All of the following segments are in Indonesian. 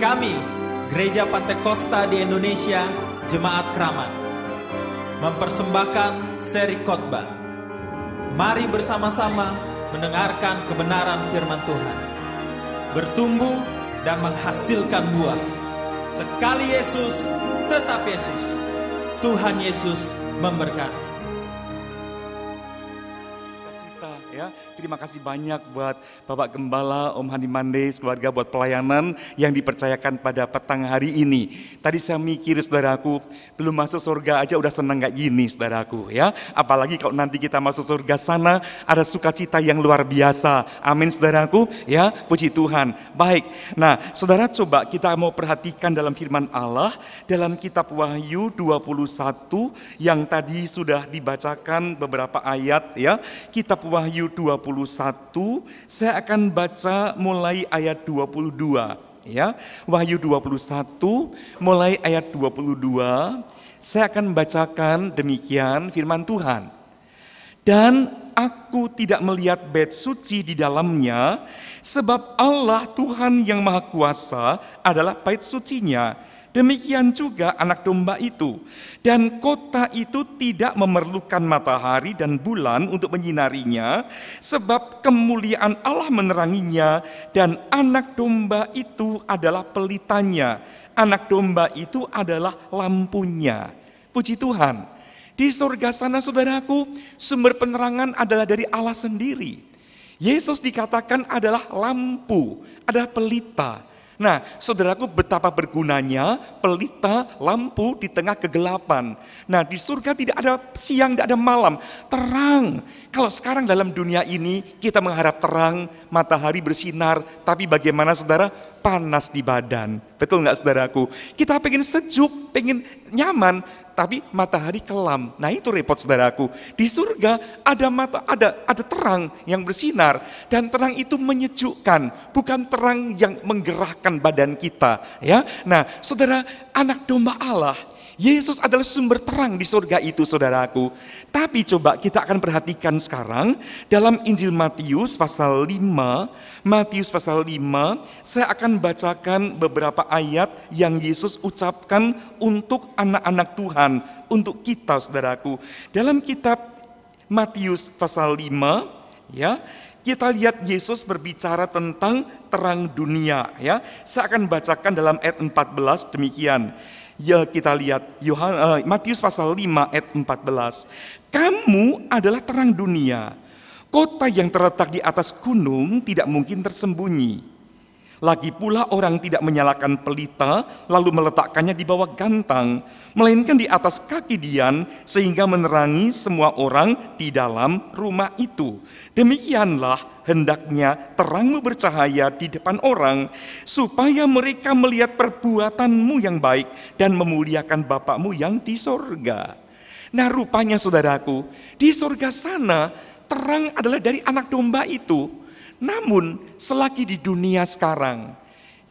Kami, Gereja Pantai Kosta di Indonesia, Jemaat Kramat, mempersembahkan seri khotbah. Mari bersama-sama mendengarkan kebenaran firman Tuhan, bertumbuh dan menghasilkan buah. Sekali Yesus, tetap Yesus. Tuhan Yesus memberkati. Ya, terima kasih banyak buat Bapak Gembala, Om Hani Mandes, keluarga buat pelayanan yang dipercayakan pada petang hari ini. Tadi saya mikir saudaraku, belum masuk surga aja udah senang kayak gini saudaraku ya. Apalagi kalau nanti kita masuk surga sana ada sukacita yang luar biasa. Amin saudaraku ya, puji Tuhan. Baik, nah saudara coba kita mau perhatikan dalam firman Allah dalam kitab Wahyu 21 yang tadi sudah dibacakan beberapa ayat ya. Kitab Wahyu 21, saya akan baca mulai ayat 22 ya. Wahyu 21 mulai ayat 22, saya akan bacakan demikian firman Tuhan. Dan aku tidak melihat bait suci di dalamnya, sebab Allah Tuhan yang Maha Kuasa adalah bait sucinya. Demikian juga anak domba itu. Dan kota itu tidak memerlukan matahari dan bulan untuk menyinarinya, sebab kemuliaan Allah meneranginya, dan anak domba itu adalah pelitanya. Anak domba itu adalah lampunya. Puji Tuhan. Di surga sana saudaraku, sumber penerangan adalah dari Allah sendiri. Yesus dikatakan adalah lampu, adalah pelita. Nah, saudaraku betapa bergunanya pelita lampu di tengah kegelapan. Nah, di surga tidak ada siang, tidak ada malam, terang. Kalau sekarang dalam dunia ini kita mengharap terang, matahari bersinar, tapi bagaimana saudara? Panas di badan. Betul nggak saudaraku? Kita pengen sejuk, pengen nyaman, tapi matahari kelam. Nah itu repot saudaraku. Di surga ada terang yang bersinar, dan terang itu menyejukkan, bukan terang yang menggerahkan badan kita. Ya, nah saudara, anak domba Allah, Yesus adalah sumber terang di surga itu saudaraku. Tapi coba kita akan perhatikan sekarang dalam Injil Matius pasal 5. Matius pasal 5, saya akan bacakan beberapa ayat yang Yesus ucapkan untuk anak-anak Tuhan, untuk kita saudaraku. Dalam kitab Matius pasal 5, ya, kita lihat Yesus berbicara tentang terang dunia. Ya, saya akan bacakan dalam ayat 14 demikian. Ya, kita lihat Matius pasal 5 ayat 14. Kamu adalah terang dunia. Kota yang terletak di atas gunung tidak mungkin tersembunyi. Lagi pula orang tidak menyalakan pelita lalu meletakkannya di bawah gantang, melainkan di atas kaki dian sehingga menerangi semua orang di dalam rumah itu. Demikianlah hendaknya terangmu bercahaya di depan orang, supaya mereka melihat perbuatanmu yang baik dan memuliakan Bapakmu yang di sorga. Nah rupanya saudaraku, di sorga sana terang adalah dari anak domba itu. Namun selagi di dunia sekarang,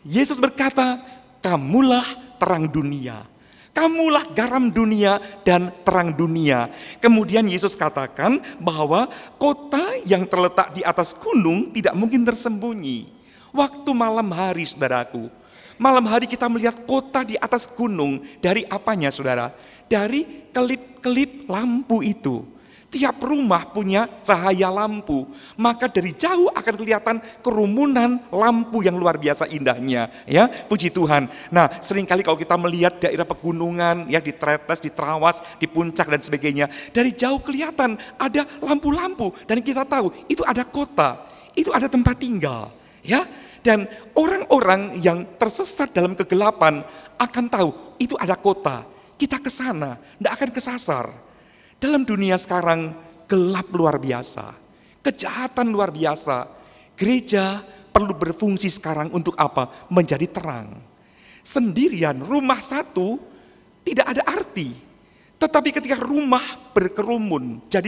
Yesus berkata, kamulah terang dunia. Kamulah garam dunia dan terang dunia. Kemudian Yesus katakan bahwa kota yang terletak di atas gunung tidak mungkin tersembunyi. Waktu malam hari saudaraku, malam hari kita melihat kota di atas gunung. Dari apanya saudara? Dari kelip-kelip lampu itu. Tiap rumah punya cahaya lampu, maka dari jauh akan kelihatan kerumunan lampu yang luar biasa indahnya. Ya, puji Tuhan. Nah, seringkali kalau kita melihat daerah pegunungan, ya di Tretes, di Trawas, di Puncak dan sebagainya, dari jauh kelihatan ada lampu-lampu dan kita tahu itu ada kota, itu ada tempat tinggal. Ya, dan orang-orang yang tersesat dalam kegelapan akan tahu itu ada kota. Kita ke sana, tidak akan kesasar. Dalam dunia sekarang gelap luar biasa, kejahatan luar biasa. Gereja perlu berfungsi sekarang untuk apa? Menjadi terang. Sendirian rumah satu tidak ada arti. Tetapi ketika rumah berkerumun, jadi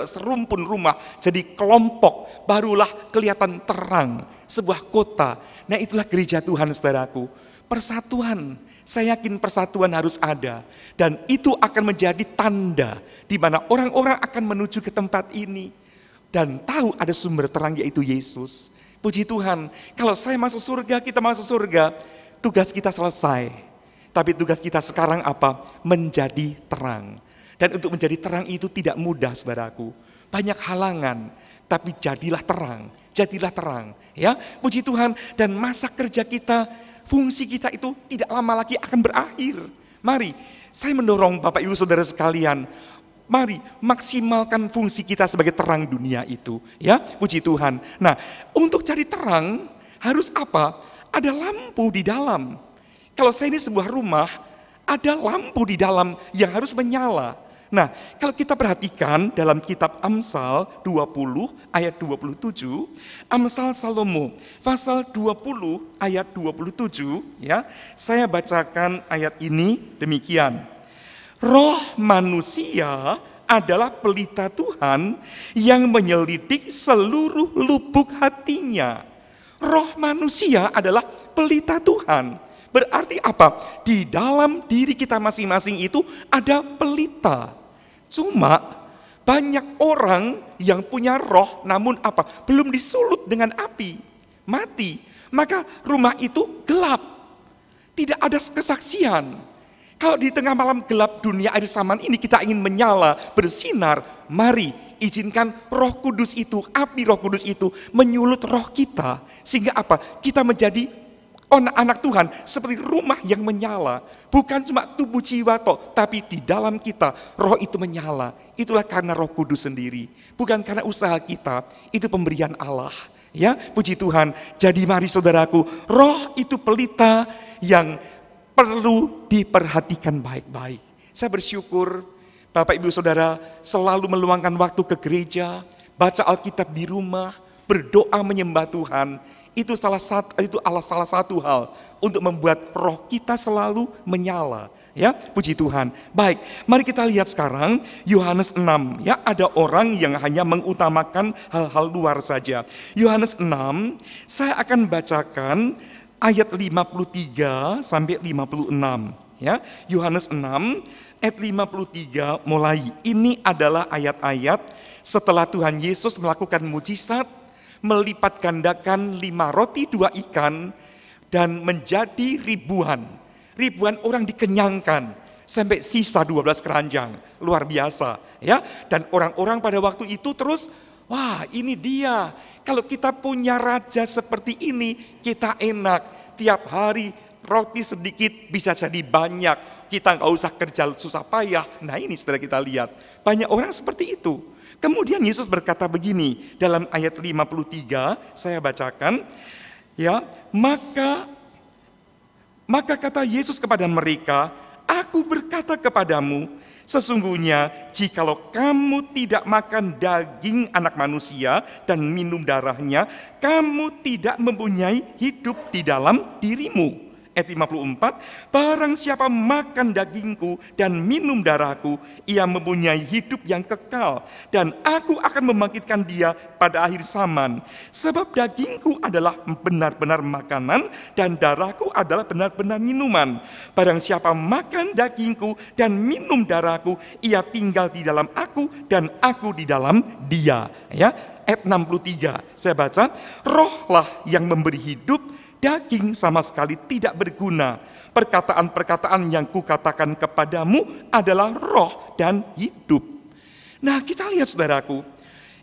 serumpun rumah, jadi kelompok, barulah kelihatan terang sebuah kota. Nah itulah gereja Tuhan saudaraku. Persatuan. Saya yakin persatuan harus ada. Dan itu akan menjadi tanda di mana orang-orang akan menuju ke tempat ini. Dan tahu ada sumber terang yaitu Yesus. Puji Tuhan, kalau saya masuk surga, kita masuk surga. tugas kita selesai. Tapi tugas kita sekarang apa? Menjadi terang. Dan untuk menjadi terang itu tidak mudah, saudaraku. Banyak halangan, tapi jadilah terang. Jadilah terang. Ya, puji Tuhan. Dan masa kerja kita, fungsi kita itu tidak lama lagi akan berakhir. Mari, saya mendorong Bapak Ibu Saudara sekalian, mari maksimalkan fungsi kita sebagai terang dunia itu. Ya, puji Tuhan. Nah, untuk cari terang harus apa? Ada lampu di dalam. Kalau saya ini sebuah rumah, ada lampu di dalam yang harus menyala. Nah, kalau kita perhatikan dalam kitab Amsal 20 ayat 27, Amsal Salomo pasal 20 ayat 27, ya. Saya bacakan ayat ini demikian. Roh manusia adalah pelita Tuhan yang menyelidik seluruh lubuk hatinya. Roh manusia adalah pelita Tuhan. Berarti apa? Di dalam diri kita masing-masing itu ada pelita. Cuma banyak orang yang punya roh namun apa? Belum disulut dengan api, mati. Maka rumah itu gelap. Tidak ada kesaksian. Kalau di tengah malam gelap dunia akhir zaman ini kita ingin menyala, bersinar, mari izinkan Roh Kudus itu, api Roh Kudus itu menyulut roh kita. Sehingga apa? Kita menjadi anak Tuhan seperti rumah yang menyala. Bukan cuma tubuh jiwa toh, tapi di dalam kita roh itu menyala. Itulah karena Roh Kudus sendiri. Bukan karena usaha kita, itu pemberian Allah. Ya, puji Tuhan. Jadi mari saudaraku, roh itu pelita yang perlu diperhatikan baik-baik. Saya bersyukur Bapak Ibu Saudara selalu meluangkan waktu ke gereja, baca Alkitab di rumah, berdoa menyembah Tuhan. Itu salah satu hal untuk membuat roh kita selalu menyala. Ya, puji Tuhan. Baik, mari kita lihat sekarang Yohanes 6. Ya, ada orang yang hanya mengutamakan hal-hal luar saja. Yohanes 6, saya akan bacakan ayat 53 sampai 56. Ya, Yohanes 6 ayat 53 mulai. Ini adalah ayat-ayat setelah Tuhan Yesus melakukan mujizat, melipat gandakan 5 roti 2 ikan dan menjadi ribuan orang dikenyangkan sampai sisa 12 keranjang. Luar biasa, ya. Dan orang-orang pada waktu itu terus, wah, ini dia. Kalau kita punya raja seperti ini, kita enak. Tiap hari roti sedikit bisa jadi banyak. Kita nggak usah kerja susah payah. Nah, ini setelah kita lihat, banyak orang seperti itu. Kemudian Yesus berkata begini dalam ayat 53, saya bacakan, ya, maka kata Yesus kepada mereka, aku berkata kepadamu, sesungguhnya jikalau kamu tidak makan daging anak manusia dan minum darahnya, kamu tidak mempunyai hidup di dalam dirimu. Ayat 54, barang siapa makan dagingku dan minum darahku, ia mempunyai hidup yang kekal, dan aku akan membangkitkan dia pada akhir zaman. Sebab dagingku adalah benar-benar makanan, dan darahku adalah benar-benar minuman. Barang siapa makan dagingku dan minum darahku, ia tinggal di dalam aku, dan aku di dalam dia. Ya, ayat 63, saya baca, rohlah yang memberi hidup, daging sama sekali tidak berguna. Perkataan-perkataan yang kukatakan kepadamu adalah roh dan hidup. Nah, kita lihat saudaraku,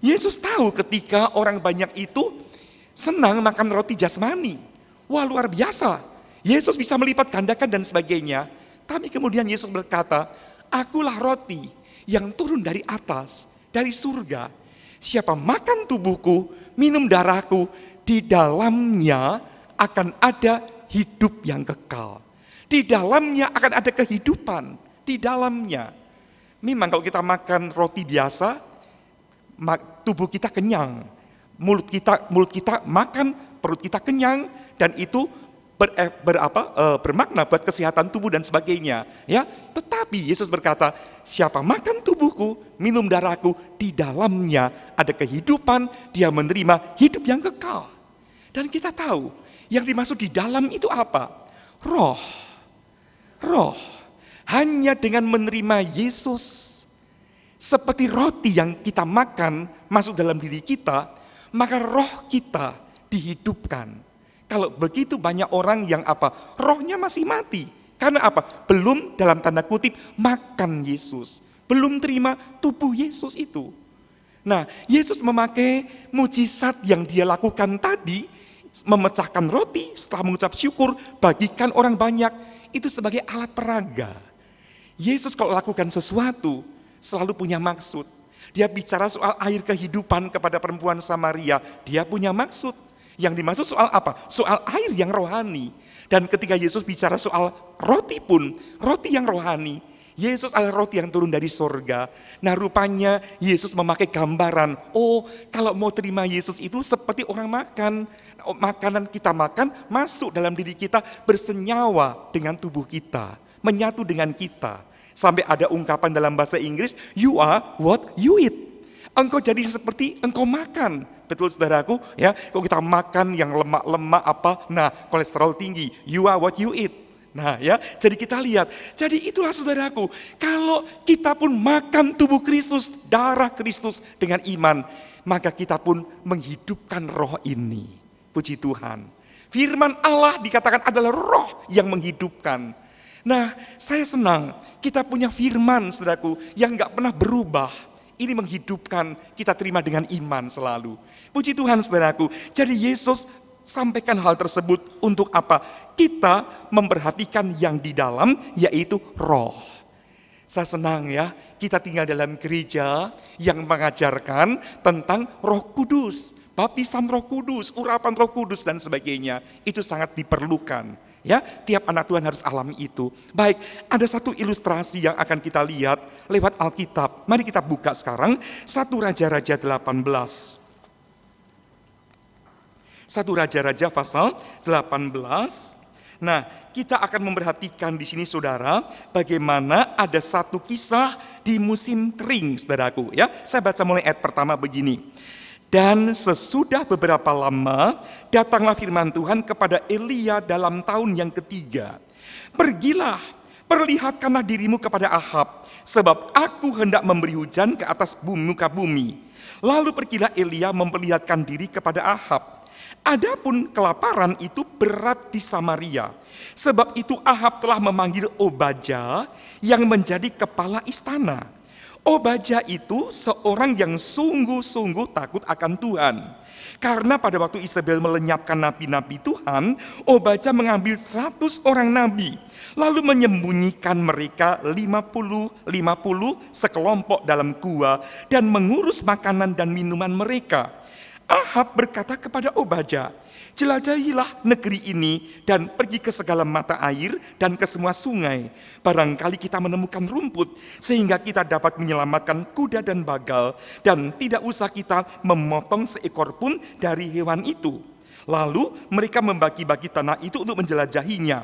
Yesus tahu ketika orang banyak itu senang makan roti jasmani. Wah, luar biasa. Yesus bisa melipat gandakan dan sebagainya. Tapi kemudian Yesus berkata, akulah roti yang turun dari atas, dari surga. Siapa makan tubuhku, minum darahku, di dalamnya akan ada hidup yang kekal. Di dalamnya akan ada kehidupan. Di dalamnya. Memang kalau kita makan roti biasa, tubuh kita kenyang. Mulut kita makan, perut kita kenyang, dan itu bermakna buat kesehatan tubuh dan sebagainya. Ya, tetapi Yesus berkata, siapa makan tubuhku, minum darahku, di dalamnya ada kehidupan, dia menerima hidup yang kekal. Dan kita tahu, yang dimaksud di dalam itu apa? Roh. Roh. Hanya dengan menerima Yesus seperti roti yang kita makan masuk dalam diri kita, maka roh kita dihidupkan. Kalau begitu banyak orang yang apa? Rohnya masih mati. Karena apa? Belum dalam tanda kutip makan Yesus. Belum terima tubuh Yesus itu. Nah, Yesus memakai mujizat yang dia lakukan tadi, memecahkan roti setelah mengucap syukur, bagikan orang banyak, itu sebagai alat peraga. Yesus kalau lakukan sesuatu, selalu punya maksud. Dia bicara soal air kehidupan kepada perempuan Samaria, dia punya maksud. Yang dimaksud soal apa? Soal air yang rohani. Dan ketika Yesus bicara soal roti pun, roti yang rohani. Yesus adalah roti yang turun dari sorga. Nah rupanya Yesus memakai gambaran, oh kalau mau terima Yesus itu seperti orang makan. Makanan kita makan masuk dalam diri kita, bersenyawa dengan tubuh kita, menyatu dengan kita. Sampai ada ungkapan dalam bahasa Inggris, you are what you eat. Engkau jadi seperti engkau makan. Betul saudaraku, ya. Kalau kita makan yang lemak-lemak apa, nah kolesterol tinggi, you are what you eat. Nah ya, jadi kita lihat. Jadi itulah saudaraku, kalau kita pun makan tubuh Kristus, darah Kristus dengan iman, maka kita pun menghidupkan roh ini. Puji Tuhan. Firman Allah dikatakan adalah roh yang menghidupkan. Nah, saya senang kita punya firman, saudaraku, yang gak pernah berubah. Ini menghidupkan, kita terima dengan iman selalu. Puji Tuhan, saudaraku. Jadi Yesus sampaikan hal tersebut untuk apa? Kita memperhatikan yang di dalam, yaitu roh. Saya senang ya, kita tinggal dalam gereja yang mengajarkan tentang Roh Kudus, baptisan Roh Kudus, urapan Roh Kudus dan sebagainya. Itu sangat diperlukan. Ya, tiap anak Tuhan harus alami itu. Baik, ada satu ilustrasi yang akan kita lihat lewat Alkitab. Mari kita buka sekarang 1 Raja-Raja 18. 1 Raja-Raja pasal 18. Nah, kita akan memperhatikan di sini saudara, bagaimana ada satu kisah di musim kering, saudaraku. Ya, saya baca mulai ayat pertama begini. Dan sesudah beberapa lama, datanglah firman Tuhan kepada Elia dalam tahun yang ketiga. Pergilah, perlihatkanlah dirimu kepada Ahab, sebab aku hendak memberi hujan ke atas muka bumi. Lalu pergilah Elia memperlihatkan diri kepada Ahab. Adapun kelaparan itu berat di Samaria. Sebab itu Ahab telah memanggil Obadya yang menjadi kepala istana. Obadya itu seorang yang sungguh-sungguh takut akan Tuhan. Karena pada waktu Isabel melenyapkan nabi-nabi Tuhan, Obadya mengambil 100 orang nabi, lalu menyembunyikan mereka 50 sekelompok dalam gua dan mengurus makanan dan minuman mereka. Ahab berkata kepada Obadya, jelajahilah negeri ini dan pergi ke segala mata air dan ke semua sungai. Barangkali kita menemukan rumput sehingga kita dapat menyelamatkan kuda dan bagal dan tidak usah kita memotong seekor pun dari hewan itu. Lalu mereka membagi-bagi tanah itu untuk menjelajahinya.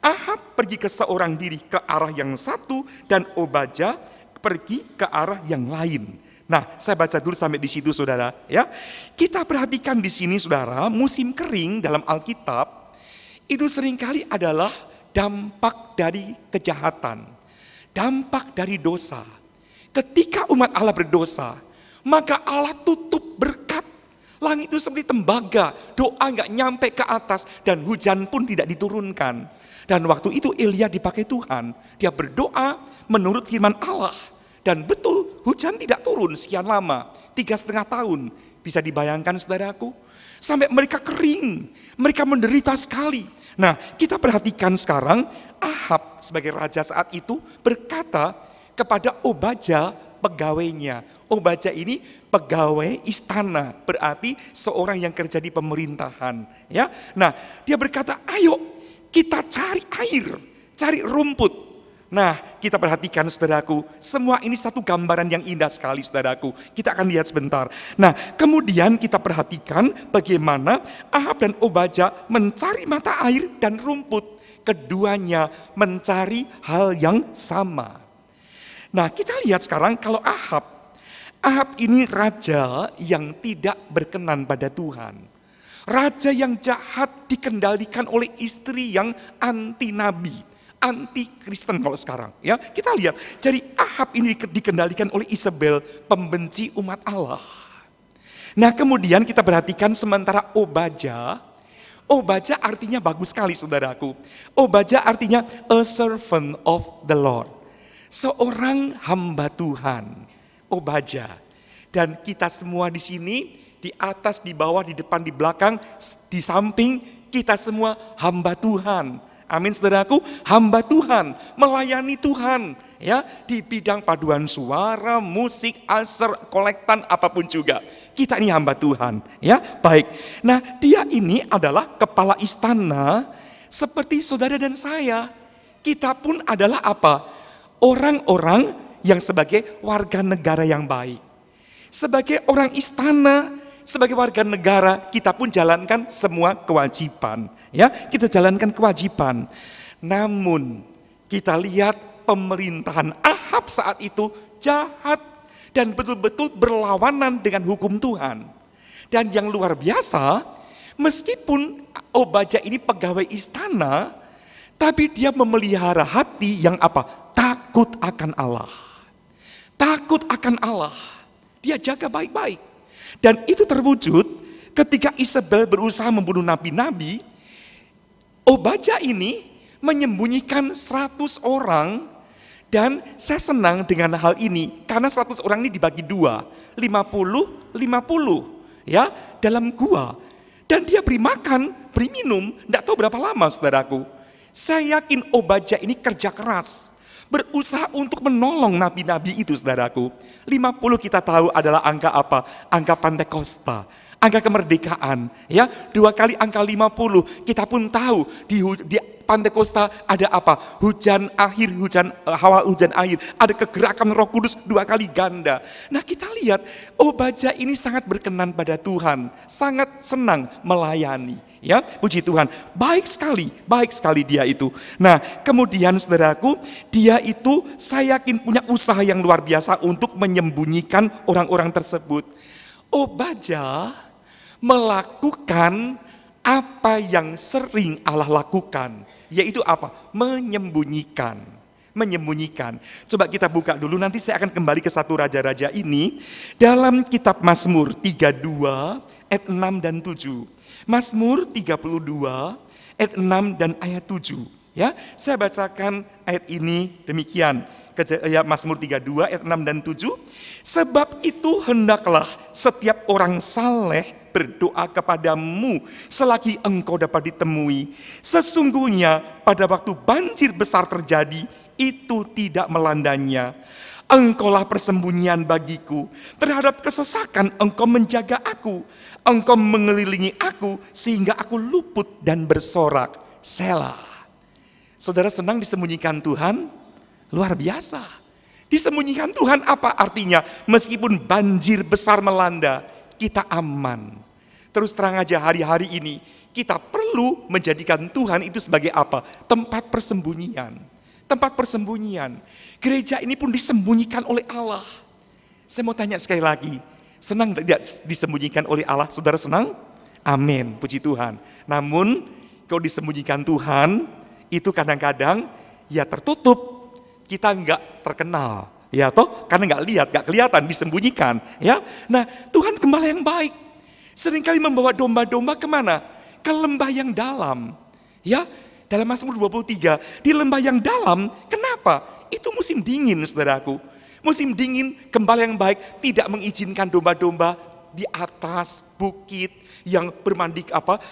Ahab pergi ke seorang diri ke arah yang satu dan Obadya pergi ke arah yang lain. Nah, saya baca dulu sampai di situ, saudara. Ya, kita perhatikan di sini, saudara, musim kering dalam Alkitab itu seringkali adalah dampak dari kejahatan, dampak dari dosa. Ketika umat Allah berdosa, maka Allah tutup berkat. Langit itu seperti tembaga, doa nggak nyampe ke atas dan hujan pun tidak diturunkan. Dan waktu itu Elia dipakai Tuhan, dia berdoa menurut firman Allah. Dan betul, hujan tidak turun sekian lama, 3,5 tahun. Bisa dibayangkan saudaraku, sampai mereka kering, mereka menderita sekali. Nah, kita perhatikan sekarang, Ahab sebagai raja saat itu berkata kepada Obadya pegawainya. Obadya ini pegawai istana, berarti seorang yang kerja di pemerintahan. Ya, nah dia berkata, ayo kita cari air, cari rumput. Nah, kita perhatikan saudaraku, semua ini satu gambaran yang indah sekali saudaraku. Kita akan lihat sebentar. Nah, kemudian kita perhatikan bagaimana Ahab dan Obadya mencari mata air dan rumput. Keduanya mencari hal yang sama. Nah, kita lihat sekarang kalau Ahab ini raja yang tidak berkenan pada Tuhan. Raja yang jahat dikendalikan oleh istri yang anti nabi. Anti Kristen kalau sekarang, ya kita lihat. Jadi Ahab ini dikendalikan oleh Isabel, pembenci umat Allah. Nah kemudian kita perhatikan sementara Obadya Obaja artinya bagus sekali saudaraku. Obaja artinya a servant of the Lord. Seorang hamba Tuhan. Obaja. Dan kita semua di sini, di atas, di bawah, di depan, di belakang, di samping, kita semua hamba Tuhan. Amin saudaraku, hamba Tuhan, melayani Tuhan. Ya, di bidang paduan suara, musik, aser, kolektan, apapun juga. Kita ini hamba Tuhan, ya, baik. Nah, dia ini adalah kepala istana seperti saudara dan saya. Kita pun adalah apa? Orang-orang yang sebagai warga negara yang baik. Sebagai orang istana, sebagai warga negara, kita pun jalankan semua kewajiban, ya. Kita jalankan kewajiban. Namun, kita lihat pemerintahan Ahab saat itu jahat dan betul-betul berlawanan dengan hukum Tuhan. Dan yang luar biasa, meskipun Obaja ini pegawai istana, tapi dia memelihara hati yang apa? Takut akan Allah. Takut akan Allah. Dia jaga baik-baik. Dan itu terwujud ketika Isabel berusaha membunuh nabi-nabi. Obaja ini menyembunyikan 100 orang. Dan saya senang dengan hal ini, karena 100 orang ini dibagi 2, 50, ya, dalam gua. Dan dia beri makan, beri minum, tidak tahu berapa lama saudaraku. Saya yakin Obaja ini kerja keras, berusaha untuk menolong nabi-nabi itu saudaraku. 50 kita tahu adalah angka apa? Angka Pantekosta. Angka kemerdekaan, ya, 2 kali angka 50, kita pun tahu di Pantekosta ada apa? Hujan akhir, hawa hujan akhir, ada kegerakan Roh Kudus 2 kali ganda. Nah, kita lihat Obaja ini sangat berkenan pada Tuhan, sangat senang melayani, ya, puji Tuhan. Baik sekali dia itu. Nah, kemudian saudaraku, dia itu saya yakin punya usaha yang luar biasa untuk menyembunyikan orang-orang tersebut. Obaja melakukan apa yang sering Allah lakukan, yaitu apa? Menyembunyikan. Coba kita buka dulu, nanti saya akan kembali ke 1 Raja-Raja ini. Dalam kitab Mazmur 32 ayat 6 dan 7. Mazmur 32 ayat 6 dan ayat 7. Ya, saya bacakan ayat ini demikian. Mazmur 32 ayat 6 dan 7. Sebab itu hendaklah setiap orang saleh berdoa kepadamu selagi engkau dapat ditemui. Sesungguhnya pada waktu banjir besar terjadi, itu tidak melandanya. Engkaulah persembunyian bagiku. Terhadap kesesakan engkau menjaga aku. Engkau mengelilingi aku sehingga aku luput dan bersorak. Selah. Saudara senang disembunyikan Tuhan? Luar biasa. Disembunyikan Tuhan apa artinya? Meskipun banjir besar melanda, kita aman. Terus terang aja hari-hari ini, kita perlu menjadikan Tuhan itu sebagai apa? Tempat persembunyian. Tempat persembunyian. Gereja ini pun disembunyikan oleh Allah. Saya mau tanya sekali lagi, senang tidak disembunyikan oleh Allah? Saudara senang? Amin, puji Tuhan. Namun, kalau disembunyikan Tuhan, itu kadang-kadang ya tertutup. Kita enggak terkenal, ya toh, karena enggak lihat, enggak kelihatan, disembunyikan, ya. Nah, Tuhan gembala yang baik, seringkali membawa domba-domba kemana? Ke lembah yang dalam, ya. Dalam Mazmur 23, di lembah yang dalam, kenapa? Itu musim dingin, saudaraku. Musim dingin, gembala yang baik tidak mengizinkan domba-domba di atas bukit yang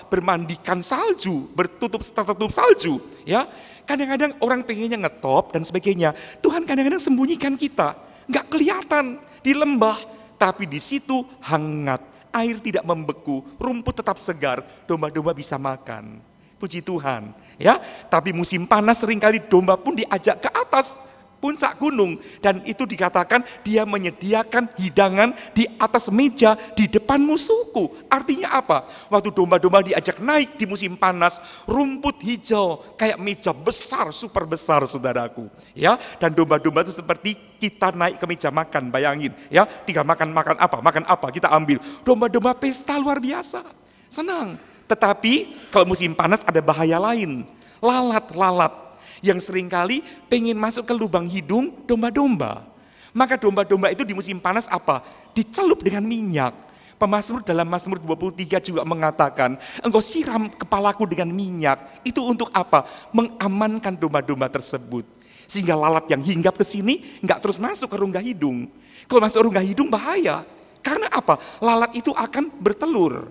bermandikan salju, tertutup salju, ya. Kadang-kadang orang pengennya ngetop dan sebagainya. Tuhan kadang-kadang sembunyikan kita. Nggak kelihatan di lembah. Tapi di situ hangat. Air tidak membeku. Rumput tetap segar. Domba-domba bisa makan. Puji Tuhan. Ya, tapi musim panas seringkali domba pun diajak ke atas puncak gunung. Dan itu dikatakan dia menyediakan hidangan di atas meja di depan musuhku. Artinya apa? Waktu domba-domba diajak naik di musim panas, rumput hijau kayak meja besar, super besar saudaraku. Ya, dan domba-domba itu seperti kita naik ke meja makan, bayangin. Ya, tinggal makan apa, kita ambil. Domba-domba pesta luar biasa, senang. Tetapi kalau musim panas ada bahaya lain, lalat-lalat yang seringkali pengen masuk ke lubang hidung domba-domba. Maka domba-domba itu di musim panas apa? Dicelup dengan minyak. Pemazmur dalam Mazmur 23 juga mengatakan, engkau siram kepalaku dengan minyak. Itu untuk apa? Mengamankan domba-domba tersebut. Sehingga lalat yang hinggap ke sini nggak terus masuk ke rongga hidung. Kalau masuk rongga hidung bahaya. Karena apa? Lalat itu akan bertelur.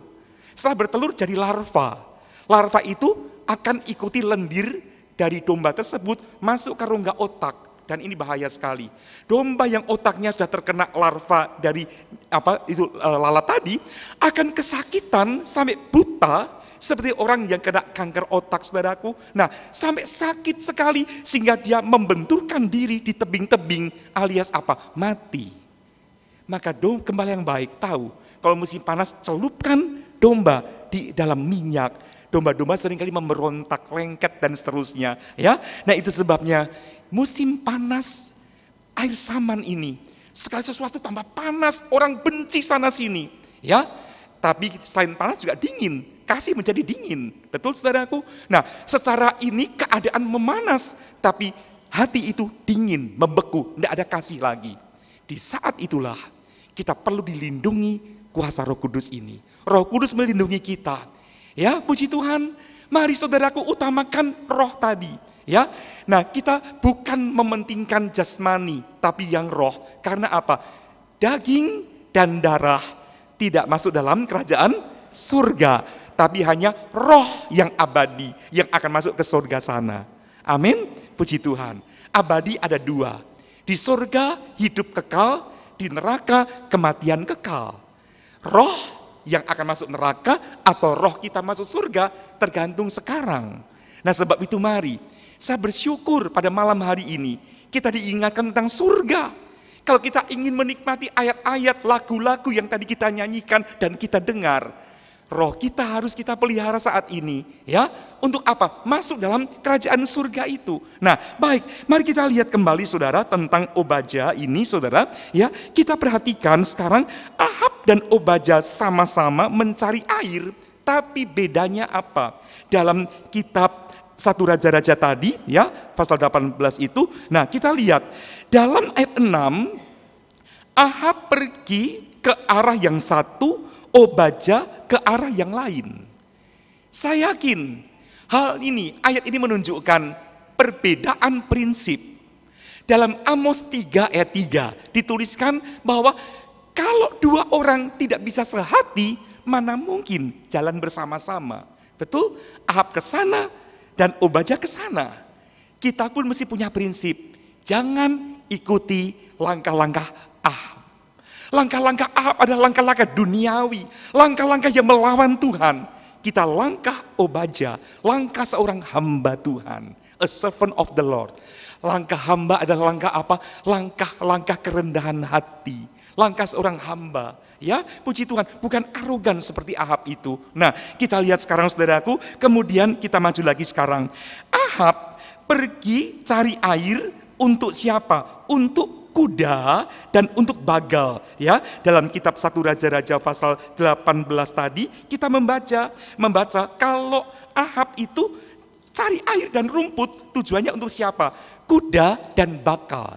Setelah bertelur jadi larva. Larva itu akan ikuti lendir dari domba tersebut masuk ke rongga otak. Dan ini bahaya sekali. Domba yang otaknya sudah terkena larva dari lalat tadi akan kesakitan sampai buta seperti orang yang kena kanker otak, saudaraku. Nah, sampai sakit sekali sehingga dia membenturkan diri di tebing-tebing alias apa? Mati. Maka gembala yang baik tahu kalau musim panas celupkan domba di dalam minyak. Domba-domba seringkali memberontak, lengket dan seterusnya, ya. Nah, itu sebabnya musim panas, air saman ini, sekali sesuatu tambah panas, orang benci sana sini, ya. Tapi selain panas juga dingin, kasih menjadi dingin, betul saudaraku? Nah, secara ini keadaan memanas, tapi hati itu dingin, membeku, tidak ada kasih lagi. Di saat itulah kita perlu dilindungi kuasa Roh Kudus ini. Roh Kudus melindungi kita, ya. Puji Tuhan, mari saudaraku utamakan roh tadi. Ya, nah kita bukan mementingkan jasmani, tapi yang roh. Karena apa? Daging dan darah tidak masuk dalam kerajaan surga, tapi hanya roh yang abadi yang akan masuk ke surga sana. Amin, puji Tuhan. Abadi ada dua, di surga hidup kekal, di neraka kematian kekal. Roh yang akan masuk neraka atau roh kita masuk surga tergantung sekarang. Nah, sebab itu mari saya bersyukur pada malam hari ini kita diingatkan tentang surga. Kalau kita ingin menikmati ayat-ayat, lagu-lagu yang tadi kita nyanyikan dan kita dengar, roh kita harus kita pelihara saat ini, ya. Untuk apa? Masuk dalam kerajaan surga itu. Nah, baik, mari kita lihat kembali saudara tentang Obadya ini, saudara. Ya, kita perhatikan sekarang Ahab dan Obadya sama-sama mencari air, tapi bedanya apa? Dalam kitab 1 Raja-Raja tadi, ya, pasal 18 itu. Nah, kita lihat dalam ayat 6, Ahab pergi ke arah yang satu, Obadya ke arah yang lain. Saya yakin hal ini, ayat ini menunjukkan perbedaan prinsip. Dalam Amos 3 ayat 3 dituliskan bahwa kalau dua orang tidak bisa sehati, mana mungkin jalan bersama-sama. Betul? Ahab ke sana dan Obadya ke sana. Kita pun mesti punya prinsip, jangan ikuti langkah-langkah Ahab. Langkah-langkah Ahab adalah langkah-langkah duniawi, langkah-langkah yang melawan Tuhan. Kita langkah Obadya, langkah seorang hamba Tuhan, a servant of the Lord. Langkah hamba adalah langkah apa? Langkah-langkah kerendahan hati, langkah seorang hamba. Ya, puji Tuhan, bukan arogan seperti Ahab itu. Nah, kita lihat sekarang saudaraku, kemudian kita maju lagi sekarang. Ahab pergi cari air untuk siapa? Untuk kuda dan untuk bagal. Ya, dalam kitab 1 Raja-Raja pasal 18 tadi kita membaca kalau Ahab itu cari air dan rumput, tujuannya untuk siapa? Kuda dan bagal.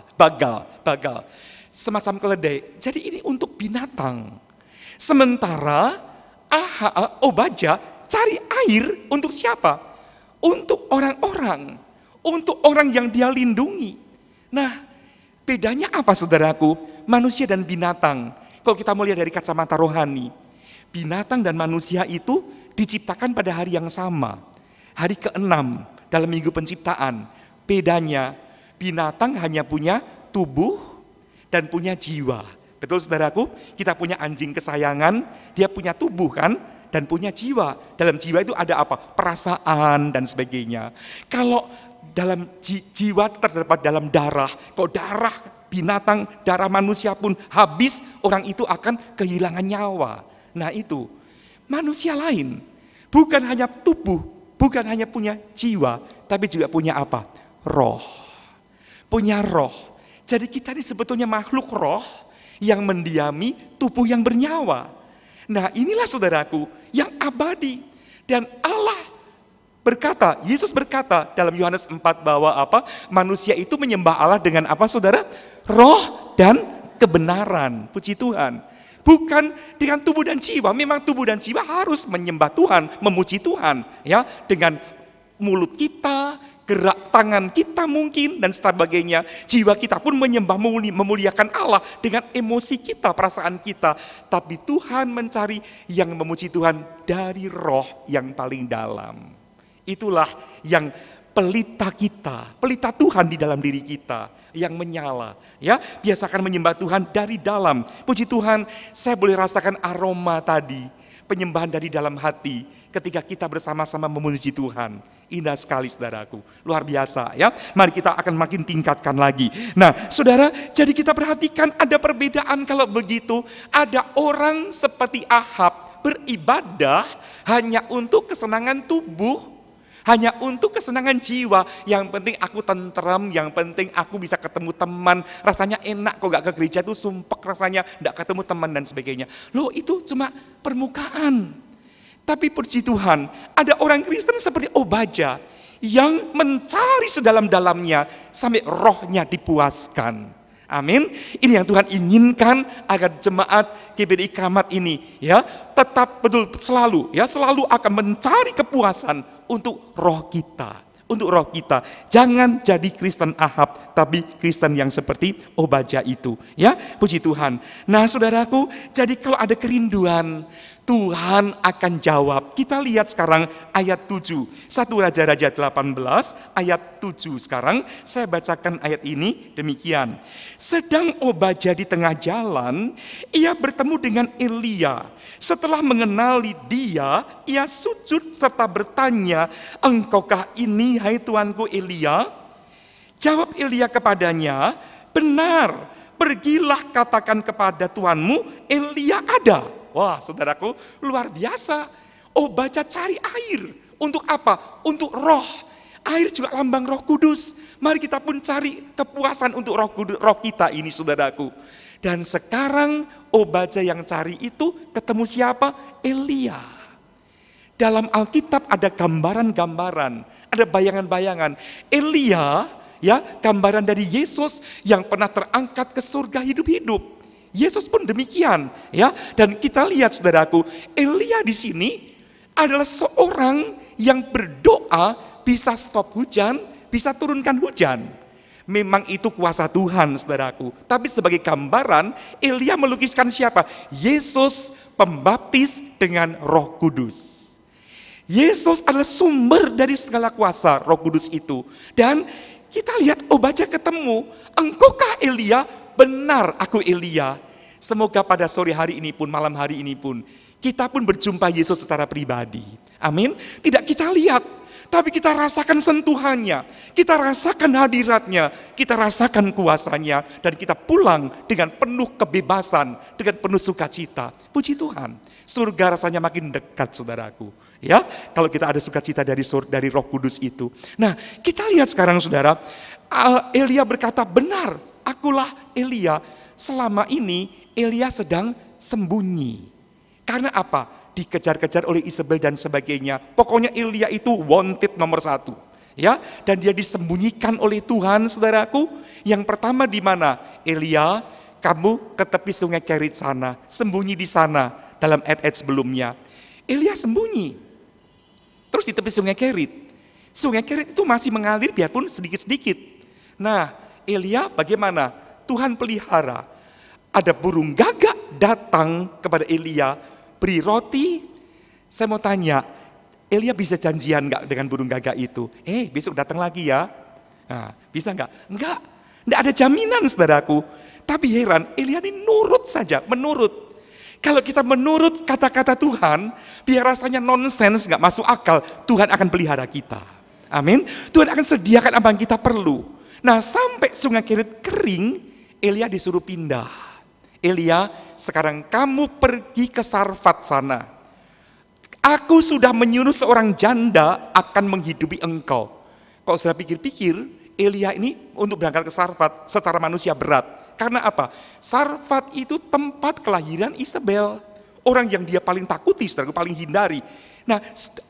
Semacam keledai. Jadi ini untuk binatang. Sementara Obadya cari air untuk siapa? Untuk orang-orang. Untuk orang yang dia lindungi. Nah, bedanya apa saudaraku? Manusia dan binatang. Kalau kita melihat dari kacamata rohani, binatang dan manusia itu diciptakan pada hari yang sama. Hari ke-6 dalam minggu penciptaan. Bedanya, binatang hanya punya tubuh dan punya jiwa. Betul saudaraku? Kita punya anjing kesayangan, dia punya tubuh kan? Dan punya jiwa. Dalam jiwa itu ada apa? Perasaan dan sebagainya. Kalau dalam jiwa terdapat dalam darah, kalau darah binatang, darah manusia pun habis, orang itu akan kehilangan nyawa. Nah itu, manusia lain, bukan hanya tubuh, bukan hanya punya jiwa, tapi juga punya apa? Roh. Punya roh. Jadi kita ini sebetulnya makhluk roh yang mendiami tubuh yang bernyawa. Nah inilah saudaraku yang abadi. Dan Allah berkata, Yesus berkata dalam Yohanes 4 bahwa apa? Manusia itu menyembah Allah dengan apa saudara? Roh dan kebenaran. Puji Tuhan. Bukan dengan tubuh dan jiwa. Memang tubuh dan jiwa harus menyembah Tuhan, memuji Tuhan, ya, dengan mulut kita, gerak tangan kita mungkin dan sebagainya. Jiwa kita pun menyembah, memuliakan Allah dengan emosi kita, perasaan kita. Tapi Tuhan mencari yang memuji Tuhan dari roh yang paling dalam. Itulah yang pelita kita, pelita Tuhan di dalam diri kita yang menyala, ya. Biasakan menyembah Tuhan dari dalam. Puji Tuhan, saya boleh rasakan aroma tadi, penyembahan dari dalam hati ketika kita bersama-sama memuji Tuhan. Indah sekali saudaraku, luar biasa, ya. Mari kita akan makin tingkatkan lagi. Nah, saudara, jadi kita perhatikan ada perbedaan kalau begitu. Ada orang seperti Ahab beribadah hanya untuk kesenangan tubuh, hanya untuk kesenangan jiwa. Yang penting aku tenteram, yang penting aku bisa ketemu teman. Rasanya enak kok gak ke gereja tuh, sumpek rasanya gak ketemu teman dan sebagainya. Loh, itu cuma permukaan. Tapi puji Tuhan, ada orang Kristen seperti Obadya yang mencari sedalam-dalamnya sampai rohnya dipuaskan. Amin. Ini yang Tuhan inginkan agar jemaat GBDI Kramat ini, ya, tetap betul selalu, ya, selalu akan mencari kepuasan untuk roh kita. Untuk roh kita, jangan jadi Kristen Ahab, tapi Kristen yang seperti Obadya itu, ya. Puji Tuhan. Nah, saudaraku, jadi kalau ada kerinduan, Tuhan akan jawab. Kita lihat sekarang ayat 7, 1 Raja-Raja 18 ayat 7 sekarang. Saya bacakan ayat ini demikian. Sedang Obadya di tengah jalan, ia bertemu dengan Elia. Setelah mengenali dia, ia sujud serta bertanya, engkaukah ini, hai tuanku Elia? Jawab Elia kepadanya, benar, pergilah katakan kepada tuanmu, Elia ada. Wah, saudaraku, luar biasa. Obadya cari air. Untuk apa? Untuk roh. Air juga lambang Roh Kudus. Mari kita pun cari kepuasan untuk roh kita ini, saudaraku. Dan sekarang Obadya yang cari itu ketemu siapa? Elia. Dalam Alkitab ada gambaran-gambaran, ada bayangan-bayangan. Elia, ya, gambaran dari Yesus yang pernah terangkat ke surga hidup-hidup. Yesus pun demikian, ya. Dan kita lihat saudaraku, Elia di sini adalah seorang yang berdoa bisa stop hujan, bisa turunkan hujan. Memang itu kuasa Tuhan, saudaraku. Tapi sebagai gambaran, Elia melukiskan siapa? Yesus pembaptis dengan Roh Kudus. Yesus adalah sumber dari segala kuasa Roh Kudus itu. Dan kita lihat Obadya ketemu, engkaukah Elia? Benar, aku Elia. Semoga pada sore hari ini pun, malam hari ini pun, kita pun berjumpa Yesus secara pribadi. Amin. Tidak kita lihat, tapi kita rasakan sentuhannya, kita rasakan hadiratnya, kita rasakan kuasanya, dan kita pulang dengan penuh kebebasan, dengan penuh sukacita. Puji Tuhan, surga rasanya makin dekat, saudaraku. Ya, kalau kita ada sukacita dari Roh Kudus itu. Nah, kita lihat sekarang, saudara, Elia berkata, benar, akulah Elia. Selama ini Elia sedang sembunyi. Karena apa? Dikejar-kejar oleh Isabel dan sebagainya. Pokoknya Elia itu wanted nomor 1. Ya, dan dia disembunyikan oleh Tuhan, saudaraku. Yang pertama di mana? Elia, kamu ke tepi sungai Kerit sana, sembunyi di sana. Dalam ayat-ayat sebelumnya, Elia sembunyi. Terus di tepi sungai Kerit. Sungai Kerit itu masih mengalir biarpun sedikit-sedikit. Nah, Elia bagaimana? Tuhan pelihara. Ada burung gagak datang kepada Elia, beri roti. Saya mau tanya, Elia bisa janjian nggak dengan burung gagak itu? Besok datang lagi ya. Nah, bisa nggak? Enggak ada jaminan, saudaraku. Tapi heran, Elia ini nurut saja, menurut. Kalau kita menurut kata-kata Tuhan, biar rasanya nonsens, nggak masuk akal, Tuhan akan pelihara kita. Amin. Tuhan akan sediakan apa yang kita perlu. Nah, sampai sungai Kerit kering, Elia disuruh pindah. Elia, sekarang kamu pergi ke Sarfat sana. Aku sudah menyuruh seorang janda akan menghidupi engkau. Kalau sudah pikir-pikir, Elia ini untuk berangkat ke Sarfat secara manusia berat. Karena apa? Sarfat itu tempat kelahiran Isabel. Orang yang dia paling takuti, saudaraku, paling hindari. Nah,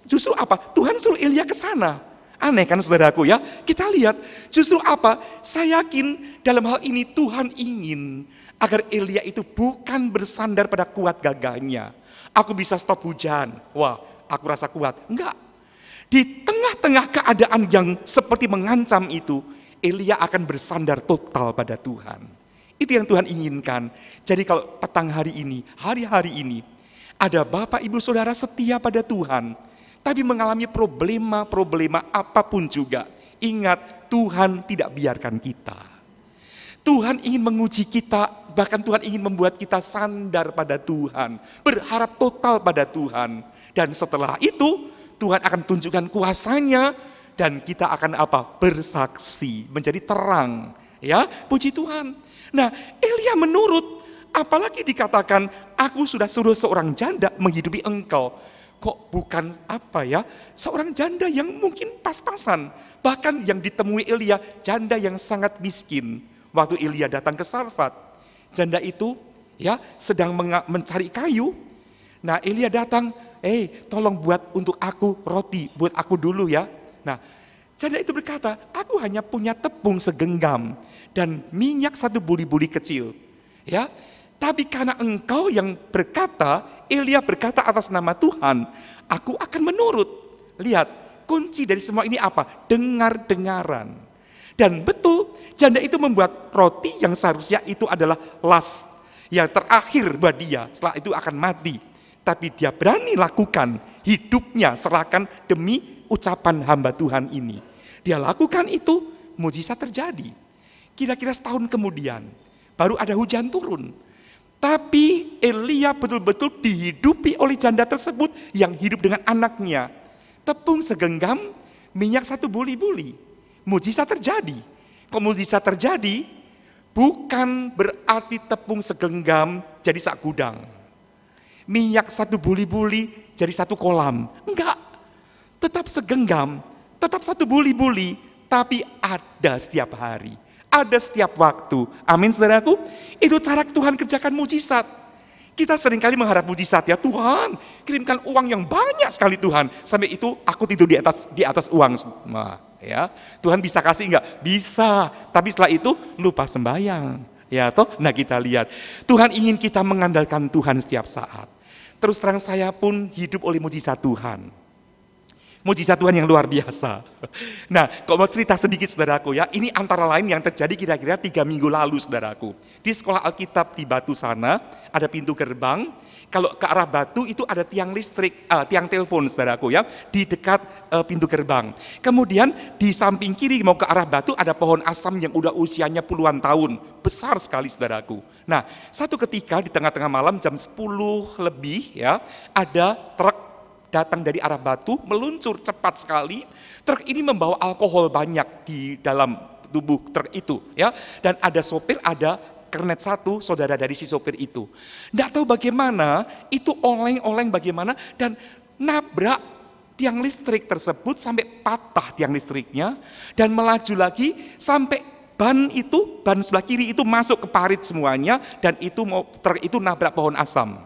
justru apa? Tuhan suruh Elia ke sana. Aneh kan, saudaraku, ya? Kita lihat, justru apa? Saya yakin dalam hal ini Tuhan ingin Agar Elia itu bukan bersandar pada kuat gagahnya. Aku bisa stop hujan. Wah, aku rasa kuat. Enggak. Di tengah-tengah keadaan yang seperti mengancam itu, Elia akan bersandar total pada Tuhan. Itu yang Tuhan inginkan. Jadi kalau petang hari ini, hari-hari ini, ada Bapak Ibu Saudara setia pada Tuhan, tapi mengalami problema-problema apapun juga. Ingat, Tuhan tidak biarkan kita. Tuhan ingin menguji kita, bahkan Tuhan ingin membuat kita sandar pada Tuhan, berharap total pada Tuhan. Dan setelah itu, Tuhan akan tunjukkan kuasanya, dan kita akan bersaksi, menjadi terang. Ya, puji Tuhan. Nah, Elia menurut, apalagi dikatakan, aku sudah suruh seorang janda menghidupi engkau. Kok bukan seorang janda yang mungkin pas-pasan. Bahkan yang ditemui Elia, janda yang sangat miskin. Waktu Elia datang ke Sarfat, janda itu sedang mencari kayu. Nah, Elia datang, tolong buat untuk aku roti, buat aku dulu ya. Nah, janda itu berkata, aku hanya punya tepung segenggam dan minyak 1 buli-buli kecil. Ya, tapi karena engkau yang berkata, Elia berkata atas nama Tuhan, aku akan menurut. Lihat, kunci dari semua ini apa? Dengar-dengaran. Dan betul, janda itu membuat roti yang seharusnya itu adalah las yang terakhir buat dia, setelah itu akan mati. Tapi dia berani lakukan, hidupnya serahkan demi ucapan hamba Tuhan ini. Dia lakukan itu, mujizat terjadi. Kira-kira setahun kemudian, baru ada hujan turun. Tapi Elia betul-betul dihidupi oleh janda tersebut yang hidup dengan anaknya. Tepung segenggam, minyak 1 buli-buli. Mujizat terjadi. Kok mujizat terjadi? Bukan berarti tepung segenggam jadi sak gudang. Minyak 1 buli-buli jadi 1 kolam. Enggak. Tetap segenggam, tetap 1 buli-buli, tapi ada setiap hari. Ada setiap waktu. Amin saudaraku. Itu cara Tuhan kerjakan mujizat. Kita seringkali mengharap mujizat ya, Tuhan kirimkan uang yang banyak sekali Tuhan. Sampai itu aku tidur di atas uang. Nah, ya, Tuhan bisa kasih enggak? Bisa. Tapi setelah itu lupa sembahyang. Ya toh? Nah, kita lihat. Tuhan ingin kita mengandalkan Tuhan setiap saat. Terus terang saya pun hidup oleh mujizat Tuhan. Mujizat Tuhan yang luar biasa. Nah, kalau mau cerita sedikit saudaraku ya, ini antara lain yang terjadi kira-kira 3 minggu lalu saudaraku. Di sekolah Alkitab di Batu sana, ada pintu gerbang. Kalau ke arah Batu itu ada tiang listrik, tiang telepon saudaraku ya, di dekat pintu gerbang. Kemudian di samping kiri mau ke arah Batu ada pohon asam yang udah usianya puluhan tahun. Besar sekali saudaraku. Nah, satu ketika di tengah-tengah malam jam 10 lebih ya, ada truk datang dari arah Batu, meluncur cepat sekali. Truk ini membawa alkohol banyak di dalam tubuh truk itu, ya. Dan ada sopir, ada kernet 1 saudara dari si sopir itu. Nggak tahu bagaimana, itu oleng-oleng bagaimana dan nabrak tiang listrik tersebut sampai patah tiang listriknya dan melaju lagi sampai ban sebelah kiri itu masuk ke parit semuanya dan truk itu nabrak pohon asam.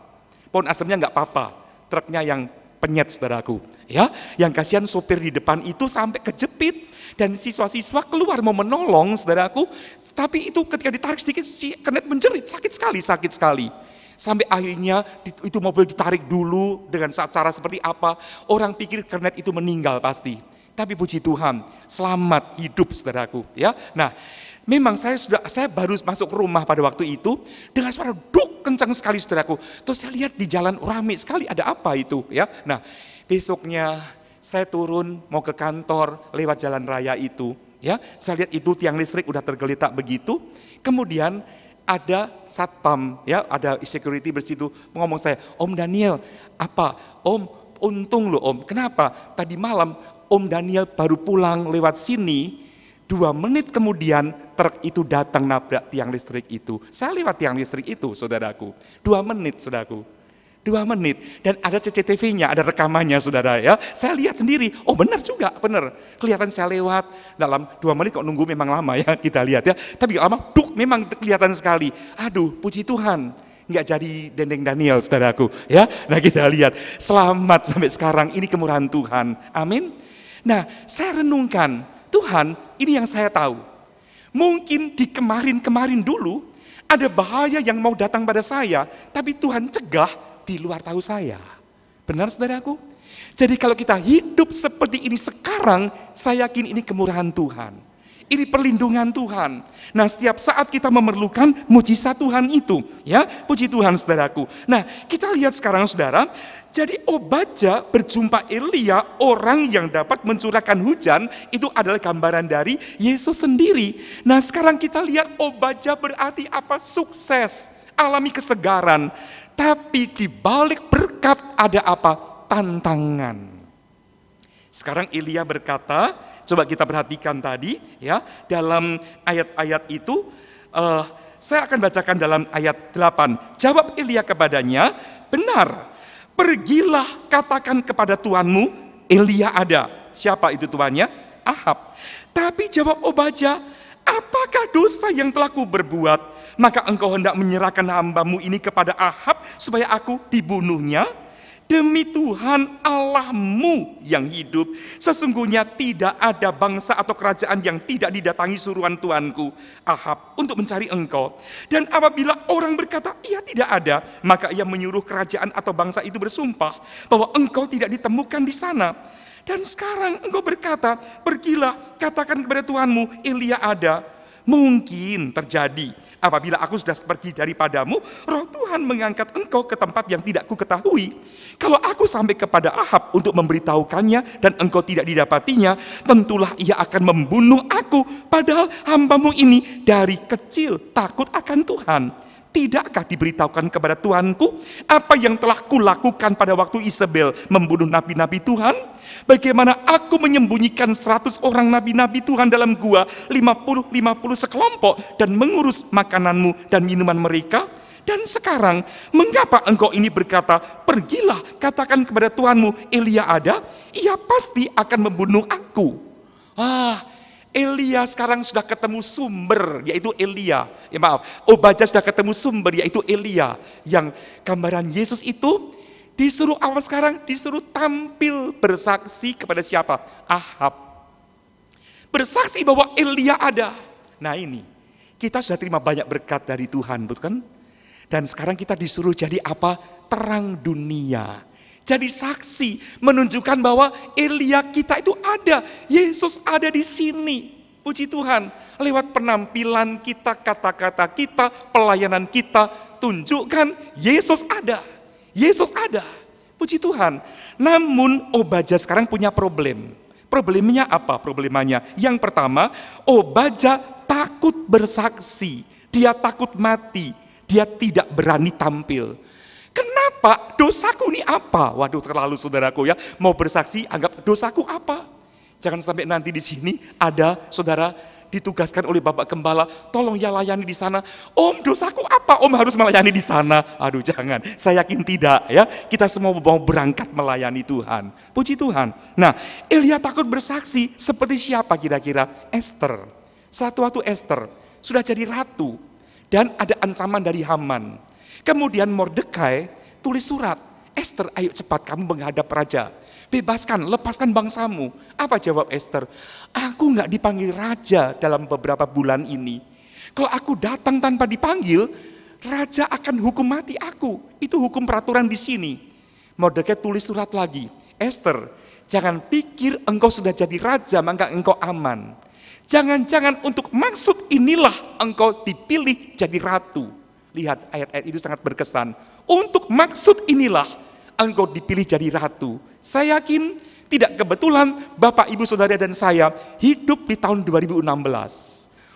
Pohon asamnya nggak apa-apa, truknya yang penyet saudaraku, ya, yang kasihan sopir di depan itu sampai kejepit dan siswa-siswa keluar mau menolong saudaraku, tapi itu ketika ditarik sedikit si kernet menjerit, sakit sekali, sampai akhirnya itu mobil ditarik dulu dengan cara seperti apa, orang pikir kernet itu meninggal pasti, tapi puji Tuhan selamat hidup saudaraku, ya. Nah, memang saya baru masuk ke rumah pada waktu itu dengan suara duk kencang sekali saudaraku. Terus saya lihat di jalan ramai sekali, ada apa itu ya. Nah, besoknya saya turun mau ke kantor lewat jalan raya itu ya. Saya lihat itu tiang listrik udah tergeletak begitu. Kemudian ada satpam ya, ada security bersitu ngomong saya, Om Daniel, apa? Om, untung loh Om. Kenapa? Tadi malam Om Daniel baru pulang lewat sini. 2 menit kemudian truk itu datang nabrak tiang listrik itu. Saya lewat tiang listrik itu saudaraku. 2 menit saudaraku. 2 menit. Dan ada CCTV-nya, ada rekamannya saudara ya. Saya lihat sendiri, oh benar juga, benar. Kelihatan saya lewat dalam 2 menit kok nunggu memang lama ya kita lihat ya. Tapi lama, memang kelihatan sekali. Aduh puji Tuhan. Nggak jadi dendeng Daniel saudaraku ya. Nah kita lihat, selamat sampai sekarang, ini kemurahan Tuhan. Amin. Nah saya renungkan, Tuhan, ini yang saya tahu. Mungkin di kemarin-kemarin dulu, ada bahaya yang mau datang pada saya, tapi Tuhan cegah di luar tahu saya. Benar saudaraku? Jadi kalau kita hidup seperti ini sekarang, saya yakin ini kemurahan Tuhan. Ini perlindungan Tuhan. Nah, setiap saat kita memerlukan mujizat Tuhan itu, ya, puji Tuhan saudaraku. Nah, kita lihat sekarang saudara, jadi Obadja berjumpa Elia, orang yang dapat mencurahkan hujan, itu adalah gambaran dari Yesus sendiri. Nah, sekarang kita lihat Obadja berarti apa? Sukses, alami kesegaran. Tapi di balik berkat ada apa? Tantangan. Sekarang Elia berkata, coba kita perhatikan tadi ya, dalam ayat-ayat itu, saya akan bacakan dalam ayat 8. Jawab Elia kepadanya, benar, pergilah katakan kepada tuanmu, Elia ada. Siapa itu tuannya? Ahab. Tapi jawab Obadja, apakah dosa yang telah ku berbuat, maka engkau hendak menyerahkan hambamu ini kepada Ahab supaya aku dibunuhnya? Demi Tuhan Allahmu yang hidup, sesungguhnya tidak ada bangsa atau kerajaan yang tidak didatangi suruhan Tuanku Ahab untuk mencari engkau. Dan apabila orang berkata, ia tidak ada, maka ia menyuruh kerajaan atau bangsa itu bersumpah bahwa engkau tidak ditemukan di sana. Dan sekarang engkau berkata, pergilah katakan kepada Tuanmu, Elia ada. Mungkin terjadi apabila aku sudah pergi daripadamu, roh Tuhan mengangkat engkau ke tempat yang tidak ku ketahui. Kalau aku sampai kepada Ahab untuk memberitahukannya dan engkau tidak didapatinya, tentulah ia akan membunuh aku, padahal hambamu ini dari kecil takut akan Tuhan. Tidakkah diberitahukan kepada Tuanku apa yang telah kulakukan pada waktu Isabel membunuh nabi-nabi Tuhan? Bagaimana aku menyembunyikan 100 orang nabi-nabi Tuhan dalam gua, 50 sekelompok, dan mengurus makananmu dan minuman mereka? Dan sekarang, mengapa engkau ini berkata, pergilah katakan kepada Tuanmu, Elia ada, ia pasti akan membunuh aku. Elia sekarang sudah ketemu sumber, yaitu Elia. Obadja sudah ketemu sumber, yaitu Elia. Yang gambaran Yesus itu disuruh awal sekarang, disuruh tampil bersaksi kepada siapa? Ahab. Bersaksi bahwa Elia ada. Nah ini, kita sudah terima banyak berkat dari Tuhan, bukan? Dan sekarang kita disuruh jadi apa? Terang dunia. Jadi saksi, menunjukkan bahwa Elia kita itu ada. Yesus ada di sini. Puji Tuhan. Lewat penampilan kita, kata-kata kita, pelayanan kita, tunjukkan Yesus ada. Yesus ada. Puji Tuhan. Namun Obadja sekarang punya problem. Problemnya apa problemanya? Yang pertama, Obadja takut bersaksi. Dia takut mati. Dia tidak berani tampil. Kenapa? Dosaku ini apa? Waduh, terlalu saudaraku ya. Mau bersaksi, anggap dosaku apa? Jangan sampai nanti di sini ada saudara ditugaskan oleh Bapak Gembala, tolong ya layani di sana. Om, dosaku apa? Om harus melayani di sana. Aduh, jangan. Saya yakin tidak ya. Kita semua mau berangkat melayani Tuhan. Puji Tuhan. Nah, Elia takut bersaksi seperti siapa kira-kira? Esther. Suatu waktu Esther sudah jadi ratu dan ada ancaman dari Haman. Kemudian Mordekai tulis surat, Esther, ayo cepat kamu menghadap raja. Bebaskan, lepaskan bangsamu. Apa jawab Esther? Aku nggak dipanggil raja dalam beberapa bulan ini. Kalau aku datang tanpa dipanggil, raja akan hukum mati aku. Itu hukum peraturan di sini. Mordekai tulis surat lagi, Esther, jangan pikir engkau sudah jadi raja maka engkau aman. Jangan-jangan untuk maksud inilah engkau dipilih jadi ratu. Lihat ayat-ayat itu sangat berkesan. Untuk maksud inilah engkau dipilih jadi ratu. Saya yakin tidak kebetulan Bapak, Ibu, Saudara dan saya hidup di tahun 2016.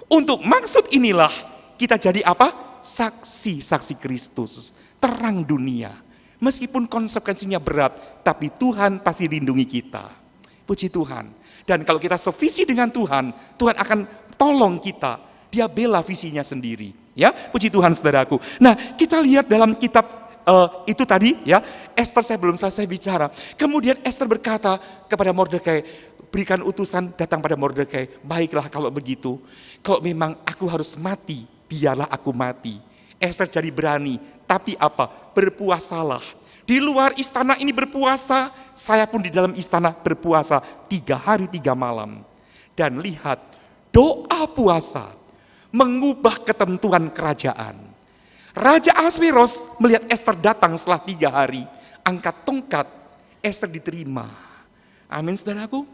Untuk maksud inilah kita jadi apa? Saksi-saksi Kristus. Terang dunia. Meskipun konsekuensinya berat, tapi Tuhan pasti lindungi kita. Puji Tuhan. Dan kalau kita sevisi dengan Tuhan, Tuhan akan tolong kita. Dia bela visinya sendiri. Ya, puji Tuhan saudaraku. Nah, kita lihat dalam kitab itu tadi ya, Esther saya belum selesai bicara. Kemudian Esther berkata kepada Mordekai, berikan utusan datang pada Mordekai. Baiklah kalau begitu. Kalau memang aku harus mati, biarlah aku mati. Esther jadi berani, tapi apa? Berpuasalah. Di luar istana ini berpuasa, saya pun di dalam istana berpuasa 3 hari 3 malam. Dan lihat, doa puasa mengubah ketentuan kerajaan. Raja Ahasveros melihat Ester datang setelah 3 hari, angkat tongkat, Ester diterima. Amin saudaraku.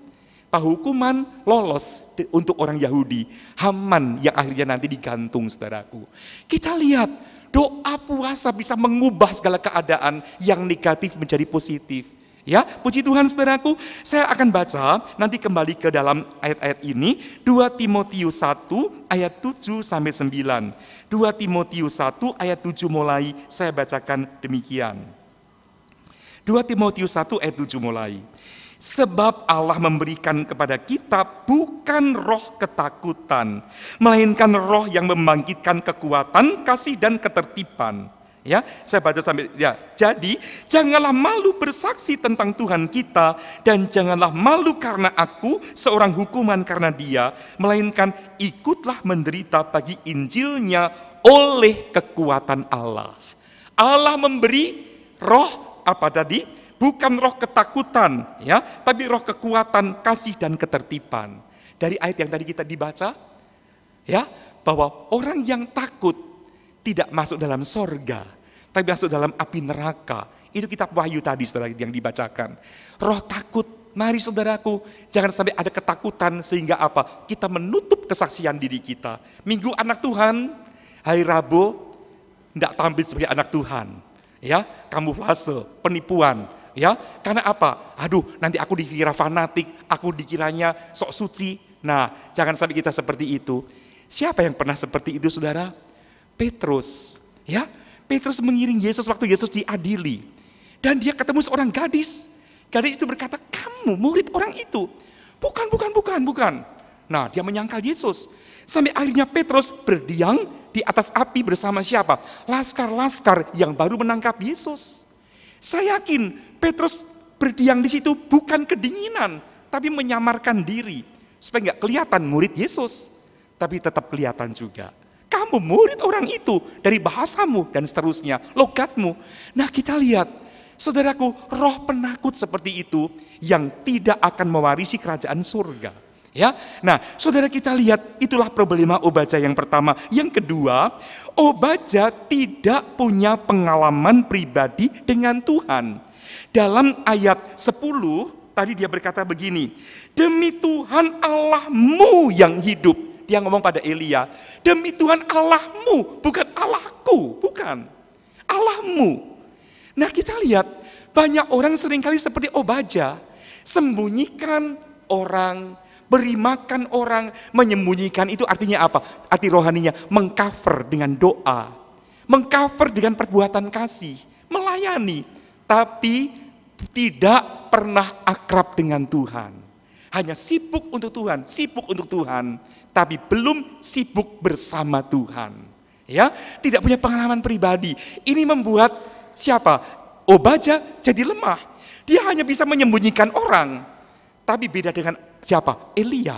Hukuman lolos untuk orang Yahudi. Haman yang akhirnya nanti digantung saudaraku. Kita lihat doa puasa bisa mengubah segala keadaan yang negatif menjadi positif. Ya, puji Tuhan saudaraku. Saya akan baca nanti kembali ke dalam ayat-ayat ini. 2 Timotius 1 ayat 7 sampai 9. 2 Timotius 1 ayat 7 mulai saya bacakan demikian. 2 Timotius 1 ayat 7 mulai. Sebab Allah memberikan kepada kita bukan roh ketakutan, melainkan roh yang membangkitkan kekuatan, kasih dan ketertiban. Ya, saya baca sampai ya. Jadi, janganlah malu bersaksi tentang Tuhan kita dan janganlah malu karena aku seorang hukuman karena Dia, melainkan ikutlah menderita bagi Injilnya oleh kekuatan Allah. Allah memberi roh apa tadi? Bukan roh ketakutan, ya, tapi roh kekuatan, kasih dan ketertiban. Dari ayat yang tadi kita dibaca, ya, bahwa orang yang takut tidak masuk dalam sorga, tapi masuk dalam api neraka. Itu kitab Wahyu tadi, saudara, yang dibacakan. Roh takut, mari saudaraku, jangan sampai ada ketakutan sehingga apa? Kita menutup kesaksian diri kita. Minggu anak Tuhan, hari Rabu, tidak tampil sebagai anak Tuhan. Ya, kamuflase, penipuan. Ya, karena apa? Aduh, nanti aku dikira fanatik, aku dikiranya sok suci. Nah, jangan sampai kita seperti itu. Siapa yang pernah seperti itu, saudara? Petrus. Ya, Petrus mengiring Yesus waktu Yesus diadili. Dan dia ketemu seorang gadis. Gadis itu berkata, kamu murid orang itu. Bukan. Nah, dia menyangkal Yesus. Sampai akhirnya Petrus berdiam di atas api bersama siapa? Laskar-laskar yang baru menangkap Yesus. Saya yakin Petrus berdiam di situ bukan kedinginan, tapi menyamarkan diri supaya nggak kelihatan murid Yesus, tapi tetap kelihatan juga. Kamu murid orang itu dari bahasamu dan seterusnya, logatmu. Nah, kita lihat, saudaraku, roh penakut seperti itu yang tidak akan mewarisi kerajaan surga. Ya, nah, saudara kita lihat itulah problema Obadja yang pertama. Yang kedua, Obadja tidak punya pengalaman pribadi dengan Tuhan. Dalam ayat 10 tadi dia berkata begini, demi Tuhan Allahmu yang hidup. Dia ngomong pada Elia, demi Tuhan Allahmu, bukan Allahku, bukan. Allahmu. Nah, kita lihat banyak orang seringkali seperti Obadja, sembunyikan orang, beri makan orang. Menyembunyikan itu artinya apa? Arti rohaninya mengcover dengan doa, mengcover dengan perbuatan kasih, melayani, tapi tidak pernah akrab dengan Tuhan. Hanya sibuk untuk Tuhan, tapi belum sibuk bersama Tuhan. Ya, tidak punya pengalaman pribadi. Ini membuat siapa? Obadja jadi lemah. Dia hanya bisa menyembunyikan orang. Tapi beda dengan siapa? Elia.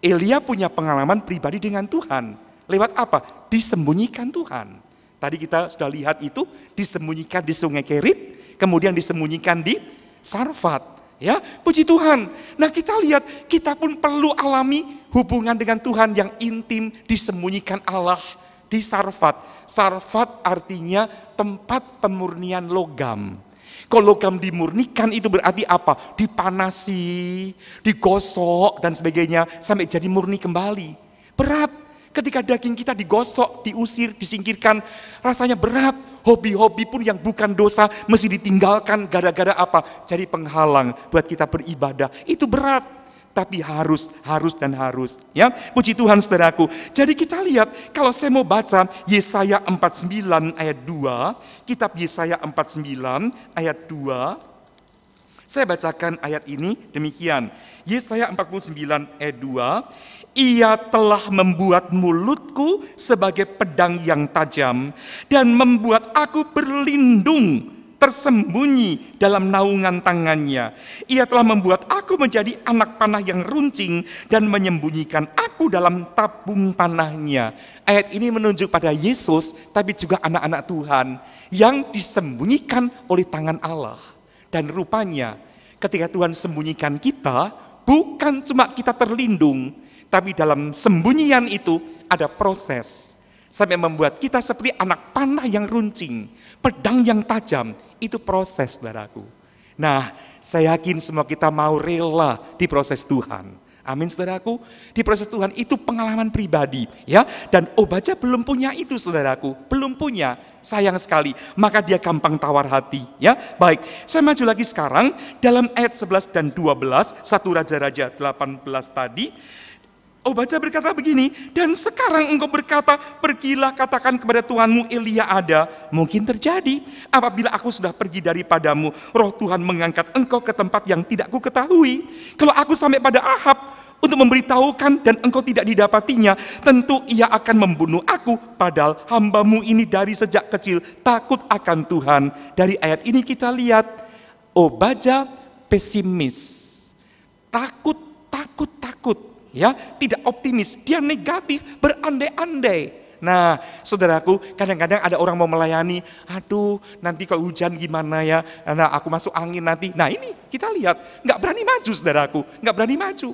Elia punya pengalaman pribadi dengan Tuhan. Lewat apa? Disembunyikan Tuhan. Tadi kita sudah lihat itu, disembunyikan di Sungai Kerit, kemudian disembunyikan di Sarfat. Ya, puji Tuhan. Nah, kita lihat, kita pun perlu alami hubungan dengan Tuhan yang intim, disembunyikan Allah di Sarfat. Sarfat artinya tempat pemurnian logam. Kalau logam dimurnikan itu berarti apa? Dipanasi, digosok dan sebagainya sampai jadi murni kembali. Berat ketika daging kita digosok, diusir, disingkirkan, rasanya berat. Hobi-hobi pun yang bukan dosa mesti ditinggalkan gara-gara apa? Jadi penghalang buat kita beribadah. Itu berat, tapi harus. Ya, puji Tuhan saudaraku. Jadi kita lihat, kalau saya mau baca Yesaya 49 ayat 2, kitab Yesaya 49 ayat 2, saya bacakan ayat ini demikian. Yesaya 49 ayat 2, Ia telah membuat mulutku sebagai pedang yang tajam dan membuat aku berlindung tersembunyi dalam naungan tangannya. Ia telah membuat aku menjadi anak panah yang runcing dan menyembunyikan aku dalam tabung panahnya. Ayat ini menunjuk pada Yesus, tapi juga anak-anak Tuhan yang disembunyikan oleh tangan Allah. Dan rupanya ketika Tuhan sembunyikan kita, bukan cuma kita terlindung, tapi dalam sembunyian itu ada proses. sampai membuat kita seperti anak panah yang runcing, pedang yang tajam. Itu proses, saudaraku. Nah, saya yakin semua kita mau rela di proses Tuhan. Amin, saudaraku. Di proses Tuhan itu pengalaman pribadi, ya. Dan Obadja belum punya itu, saudaraku. Belum punya. Sayang sekali. Maka dia gampang tawar hati, ya. Baik, saya maju lagi sekarang dalam ayat 11 dan 12, 1 Raja-Raja 18 tadi. Obadja berkata begini, dan sekarang engkau berkata, pergilah katakan kepada Tuhanmu Elia ada. Mungkin terjadi apabila aku sudah pergi daripadamu, roh Tuhan mengangkat engkau ke tempat yang tidak ku ketahui. Kalau aku sampai pada Ahab untuk memberitahukan dan engkau tidak didapatinya, tentu ia akan membunuh aku, padahal hambamu ini dari sejak kecil takut akan Tuhan. Dari ayat ini kita lihat, Obadja pesimis, takut, ya, tidak optimis, dia negatif, berandai-andai. Nah, saudaraku, kadang-kadang ada orang mau melayani, aduh, nanti kalau hujan gimana ya, nah aku masuk angin nanti. Nah ini kita lihat, nggak berani maju, saudaraku, nggak berani maju.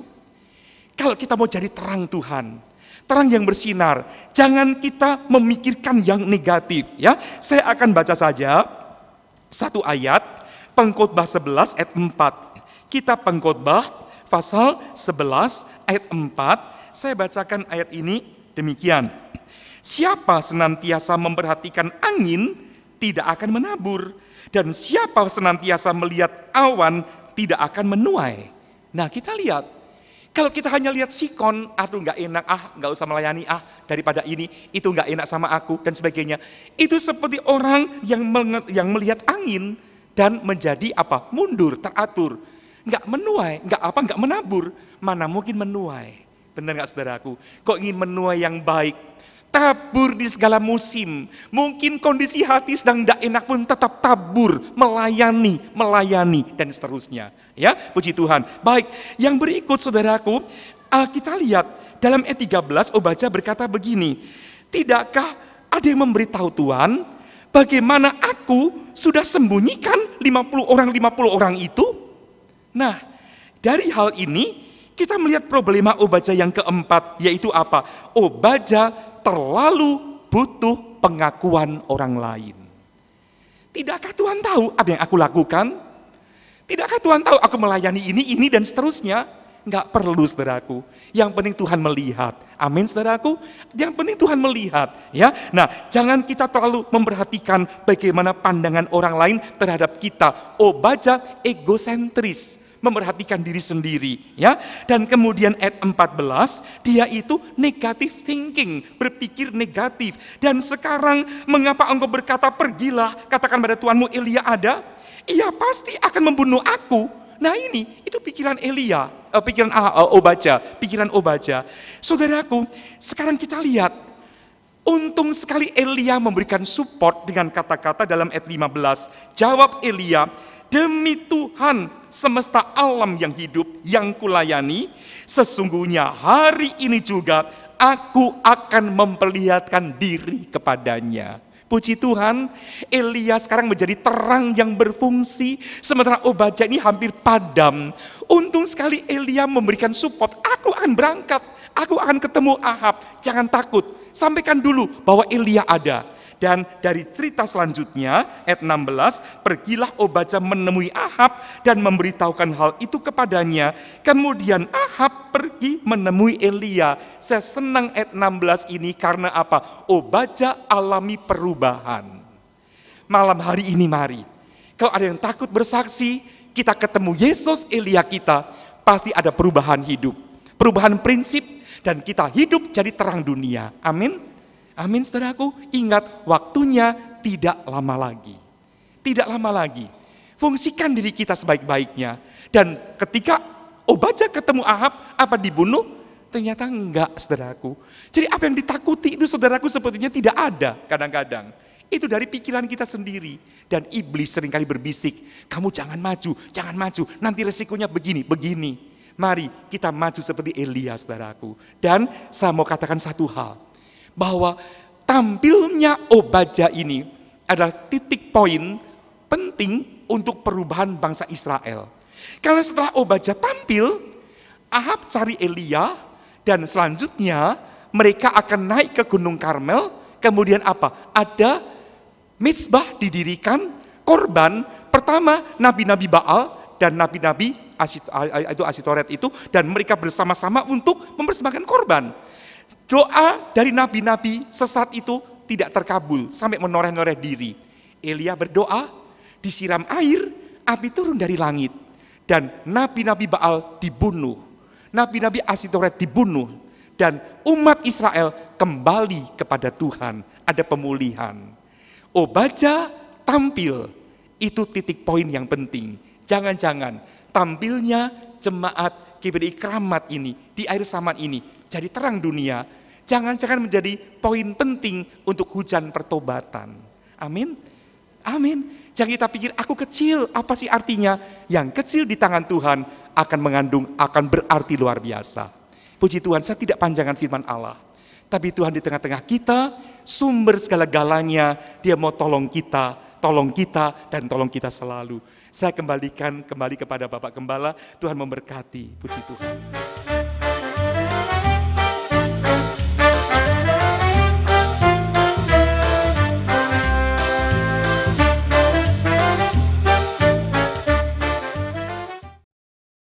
Kalau kita mau jadi terang Tuhan, terang yang bersinar, jangan kita memikirkan yang negatif. Ya, saya akan baca saja satu ayat, Pengkhotbah 11 ayat 4. Kitab Pengkhotbah pasal 11 ayat 4, saya bacakan ayat ini demikian. Siapa senantiasa memperhatikan angin tidak akan menabur, dan siapa senantiasa melihat awan tidak akan menuai. Nah kita lihat, kalau kita hanya lihat sikon, aduh nggak enak, nggak usah melayani, daripada ini, itu nggak enak sama aku dan sebagainya. Itu seperti orang yang melihat angin dan menjadi apa? Mundur, teratur. Nggak menuai, nggak menabur, mana mungkin menuai. Benar nggak saudaraku? Kok ingin menuai yang baik? Tabur di segala musim. Mungkin kondisi hati sedang nggak enak pun tetap tabur, melayani dan seterusnya. Ya, puji Tuhan. Baik, yang berikut saudaraku, kita lihat dalam ayat 13 Obadja berkata begini, tidakkah ada yang memberitahu Tuhan bagaimana aku sudah sembunyikan 50 orang itu? Nah, dari hal ini kita melihat problema Obadja yang keempat, yaitu apa? Obadja terlalu butuh pengakuan orang lain. Tidakkah Tuhan tahu apa yang aku lakukan? Tidakkah Tuhan tahu aku melayani ini dan seterusnya? Enggak perlu, saudaraku. Yang penting Tuhan melihat. Amin, saudaraku. Yang penting Tuhan melihat, ya. Nah, jangan kita terlalu memperhatikan bagaimana pandangan orang lain terhadap kita. Obadja egosentris, memperhatikan diri sendiri, ya. Dan kemudian ayat 14, dia itu negative thinking, berpikir negatif. Dan sekarang mengapa engkau berkata pergilah, katakan pada Tuhanmu Elia ada? Ia pasti akan membunuh aku. Nah ini, itu pikiran Obadja, pikiran Obadja. Saudaraku, sekarang kita lihat, untung sekali Elia memberikan support dengan kata-kata dalam ayat 15. Jawab Elia, demi Tuhan semesta alam yang hidup, yang kulayani, sesungguhnya hari ini juga aku akan memperlihatkan diri kepadanya. Puji Tuhan, Elia sekarang menjadi terang yang berfungsi, sementara Obadja ini hampir padam. Untung sekali Elia memberikan support, aku akan berangkat, aku akan ketemu Ahab, jangan takut, sampaikan dulu bahwa Elia ada. Dan dari cerita selanjutnya, ayat 16, pergilah Obadja menemui Ahab dan memberitahukan hal itu kepadanya. Kemudian Ahab pergi menemui Elia. Saya senang ayat 16 ini karena apa? Obadja alami perubahan. Malam hari ini mari, kalau ada yang takut bersaksi, kita ketemu Yesus Elia kita, pasti ada perubahan hidup. Perubahan prinsip dan kita hidup jadi terang dunia. Amin. Amin, saudaraku. Ingat, waktunya tidak lama lagi. Tidak lama lagi. Fungsikan diri kita sebaik-baiknya. Dan ketika Obadja ketemu Ahab, apa dibunuh? Ternyata enggak, saudaraku. Jadi apa yang ditakuti itu, saudaraku, sepertinya tidak ada kadang-kadang. Itu dari pikiran kita sendiri. Dan iblis seringkali berbisik, kamu jangan maju, nanti resikonya begini. Mari kita maju seperti Elia, saudaraku. Dan saya mau katakan satu hal, bahwa tampilnya Obadja ini adalah titik poin penting untuk perubahan bangsa Israel. Karena setelah Obadja tampil, Ahab cari Elia, dan selanjutnya mereka akan naik ke Gunung Karmel, kemudian apa? Ada mezbah didirikan, korban, pertama nabi-nabi Baal dan nabi-nabi Asitoret itu, dan mereka bersama-sama untuk mempersembahkan korban. Doa dari nabi-nabi sesat itu tidak terkabul sampai menoreh-noreh diri. Elia berdoa, disiram air, api turun dari langit, dan nabi-nabi Baal dibunuh, nabi-nabi Asitoret dibunuh, dan umat Israel kembali kepada Tuhan, ada pemulihan. Obadja tampil, itu titik poin yang penting. Jangan-jangan tampilnya jemaat GBDI Kramat ini, di air Saman ini, jadi terang dunia, jangan-jangan menjadi poin penting untuk hujan pertobatan. Amin. Amin. Jangan kita pikir, aku kecil, apa sih artinya? Yang kecil di tangan Tuhan akan mengandung, akan berarti luar biasa. Puji Tuhan, saya tidak panjangan firman Allah. Tapi Tuhan di tengah-tengah kita, sumber segala-galanya, Dia mau tolong kita, dan tolong kita selalu. Saya kembali kepada Bapak Gembala, Tuhan memberkati, puji Tuhan.